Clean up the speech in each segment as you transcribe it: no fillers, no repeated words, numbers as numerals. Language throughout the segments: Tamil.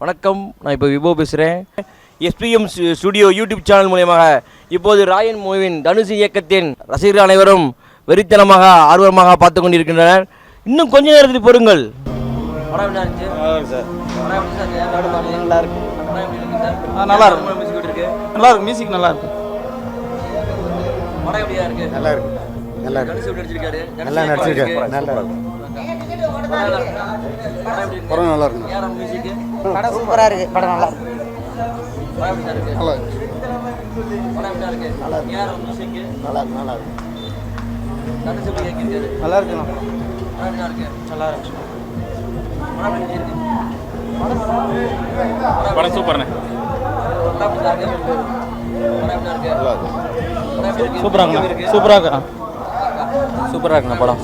வணக்கம், நான் இப்போ விபோ பேசுகிறேன். எஸ்பிஎம் ஸ்டுடியோ யூடியூப் சேனல் மூலமாக இப்போது ராயன் மூவின் தனுஷ் இயக்கத்தின் ரசிகர்கள் அனைவரும் வெறித்தனமாக ஆர்வமாக பார்த்து கொண்டிருக்கின்றனர். இன்னும் கொஞ்ச நேரத்தில் பொறுங்கள். நல்லா இருக்கு. மியூசிக் நல்லா இருக்கு. நல்லா இருக்கு. நல்லா நடிச்சிருக்காரு. நல்லா படம் நல்லா இருக்கு. படம் சூப்பரா இருக்கு. படம் நல்லா இருக்கு. படம் சூப்பர்ண்ணே. சூப்பராக இருக்குண்ணா படம்.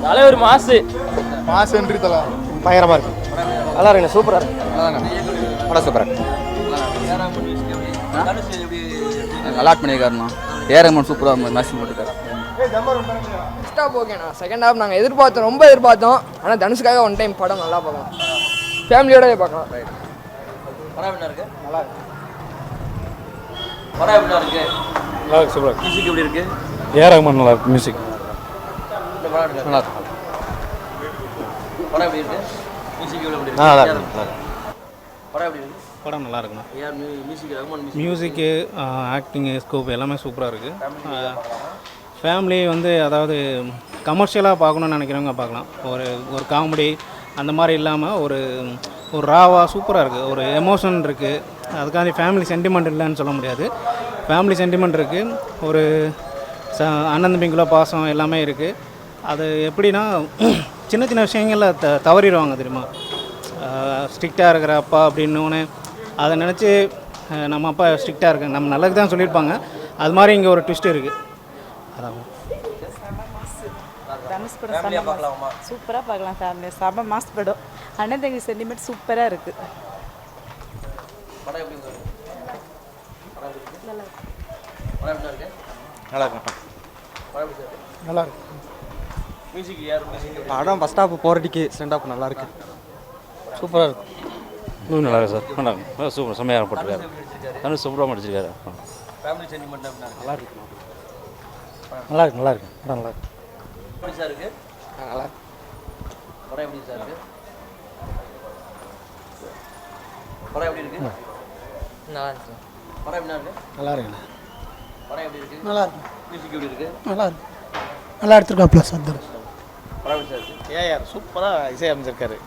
தலைவர் மாசு என்று தலை பயங்கரமா இருக்கு. நல்லா இருக்குண்ணா. சூப்பரா இருக்கு. படம் சூப்பரா இருக்கு. நல்லா பண்ணியிருக்காருண்ணா. ஏரமன் சூப்பராக மேட்ச் போட்டுருக்காரு. ஃபர்ஸ்ட் ஹாஃப் ஓகேண்ணா. செகண்ட் ஹாஃப் நாங்கள் ரொம்ப எதிர்பார்த்தோம். ஆனால் தனுஷுக்காக ஒன் டைம் படம் நல்லா பார்க்கலாம். ஃபேமிலியோடவே பார்க்கலாம். படம் என்ன இருக்கு? நல்லா இருக்கு. படம் எப்படி இருக்கு? நல்லா இருக்கு. சூப்பராக இருக்கு. மியூசிக் எப்படி இருக்கு? ஏரமன் நல்லா இருக்கு. மியூசிக் நல்லா இருக்கு. படம் எப்படி இருக்கு? மியூசிக் எப்படி இருக்கு? நல்லா இருக்கு. படம் எப்படி இருக்கு? படம் நல்லா இருக்குண்ணா. யார் மியூசிக்? ரகுமான் மியூசிக்கு, ஆக்டிங்கு, ஸ்கோப் எல்லாமே சூப்பராக இருக்குது. ஃபேமிலி அதாவது கமர்ஷியலாக பார்க்கணுன்னு நினைக்கிறவங்க பார்க்கலாம். ஒரு காமெடி அந்த மாதிரி இல்லாமல் ஒரு ராவாக சூப்பராக இருக்குது. ஒரு எமோஷன் இருக்குது. அதுக்காண்டி ஃபேமிலி சென்டிமெண்ட் இல்லைன்னு சொல்ல முடியாது. ஃபேமிலி சென்டிமெண்ட் இருக்குது. ஒரு அண்ணன் தம்பிக்குள்ள பாசம் எல்லாமே இருக்குது. அது எப்படின்னா சின்ன சின்ன விஷயங்களில் தவறிடுவாங்க தெரியுமா. ஸ்ட்ரிக்டாக இருக்கிற அப்பா அப்படின்னோடனே அதை நினச்சி நம்ம அப்பா ஸ்ட்ரிக்டாக இருக்கு, நம்ம நல்லது தான் சொல்லியிருப்பாங்க. அது மாதிரி இங்கே ஒரு ட்விஸ்ட் இருக்குது. அதான் தனுஷ் படம் சூப்பராக பார்க்கலாம். ஃபேமிலியாக செம்ம மாஸ் படம். அண்ணன் தங்கி சென்டிமெண்ட் சூப்பராக இருக்குது. நல்லா இருக்கு. மியூசிக் யார் மியூசிக்? படம் ஃபர்ஸ்ட் ஹாஃப் போகிறதுக்கு செகண்ட் ஹாஃப் நல்லா இருக்கு. சூப்பராக இருக்கு. நல்லா இருக்கு சார். நல்லா இருக்கு. சூப்பர் செம்மையாக போட்டிருக்காரு. தனுஷ் சூப்பராக முடிச்சிருக்காரு. ஃபேமிலி சென்டிமெண்ட் நல்லா இருக்கு. நல்லா இருக்கு. நல்லா இருக்கு. படம் நல்லா இருக்கு. எப்படி சார் இருக்கு? நல்லா இருக்கு. படம் எப்படி சார் இருக்கு? படம் எப்படி இருக்கு? நல்லா இருக்கு. படம் எப்படி இருக்கு? நல்லா இருக்குண்ணா. படம் எப்படி இருக்கு? நல்லா இருக்கு. மியூசிக் எப்படி இருக்கு? நல்லா இருக்கு. நல்லா எடுத்துருக்கா ப்ளஸ் வந்து படம் எப்படி சார் இருக்கு? ஏஆர் சூப்பராக இசை அமைச்சிருக்காரு.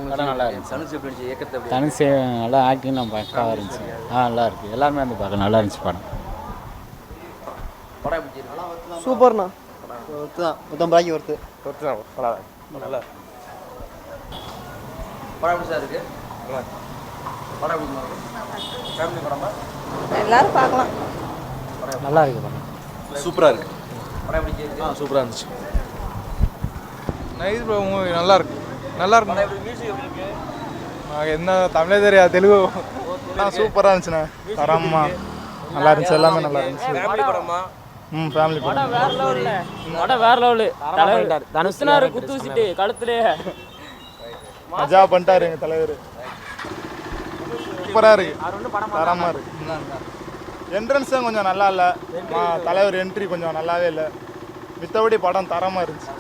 நல்லா இருக்கு. தனுஷ் எப்படி இருந்துச்சு? இயக்கத்தை எப்படி? தனுஷ் நல்லா ஆக்டிங்லாம் பக்காவாக இருந்துச்சு. நல்லா இருக்குது. எல்லாருமே பார்க்க நல்லா இருந்துச்சு படம். படம் எப்படி இருக்கு? சூப்பர்ண்ணா. ஒருத்து தான் 150 ஒருத்து தான். நல்லா படம் எப்படி சார் இருக்கு? படம் எப்படி இருக்கு? ஃபேமிலி படமா? எல்லாரும் பார்க்கலாம். நல்லா இருக்கு. படம் சூப்பராக இருக்கு. படம் எப்படி இருக்கு? சூப்பராக இருந்துச்சு. Nice bro. மூவி நல்லா இருக்கு. நல்லா இருக்கு. படம் எப்படி? மியூசிக் எப்படி இருக்கு? எனக்கு என்ன தமிழே தெரியாது, தெலுங்கு சூப்பராக இருந்துச்சுண்ணே. தரமா நல்லா இருந்துச்சு. எல்லாமே நல்லா இருந்துச்சு. ஃபேமிலி படமா? ஃபேமிலி படம். வேற லெவலு. தனுஷ்னாரு குத்து வச்சுட்டு கழுத்துலேயே மஜா பண்ணிட்டாரு எங்கள் தலைவர். சூப்பராக இருக்கு. தரமாக இருக்கு. என்ட்ரன்ஸ் தான் கொஞ்சம் நல்லா இல்லை. தலைவர் என்ட்ரி கொஞ்சம் நல்லாவே இல்லை. மித்தபடி படம் தரமாக இருந்துச்சு.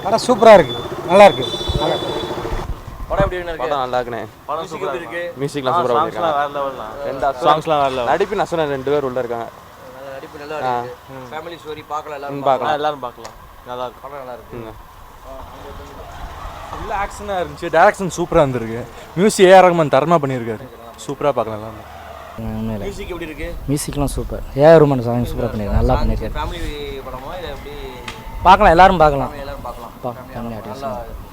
படம் சூப்பராக இருக்கு. நல்லா இருக்கு. படம் எப்படி இருக்கு? படம் நல்லா இருக்குண்ணே. படம் சூப்பரா இருக்கு. மியூசிக்லாம் சூப்பராக இருக்கு. வேற லெவல் தான். ரெண்டு சாங்ஸ்லாம் வேற லெவல். நடிப்பு நசன 2 பேர் உள்ள இருக்காங்க. நடிப்பு நல்லா இருக்கு. ஃபேமிலி ஸ்டோரி பார்க்கலாம். எல்லாரும் பார்க்கலாம். எல்லாரும் பார்க்கலாம். நல்லா இருக்கு. படம் நல்லா இருக்கு. ஃபுல் ஆக்ஷனாக இருந்துச்சு. டேரக்ஷன் சூப்பராக இருந்திருக்கு. மியூசிக் ஏஆர் ரகுமான் தரமாக பண்ணியிருக்காரு. சூப்பராக பார்க்கலாம் எல்லாரும். மியூசிக் எப்படி இருக்கு? மியூசிக்லாம் சூப்பர். ஏஆர் ரகுமான் சாங் சூப்பராக பண்ணியிருக்காரு. நல்லா பண்ணியிருக்காரு. ஃபேமிலி படமா இல்லை எப்படி? பார்க்கலாம். எல்லாரும் பார்க்கலாம். எல்லாரும் பார்க்கலாம். Family artist.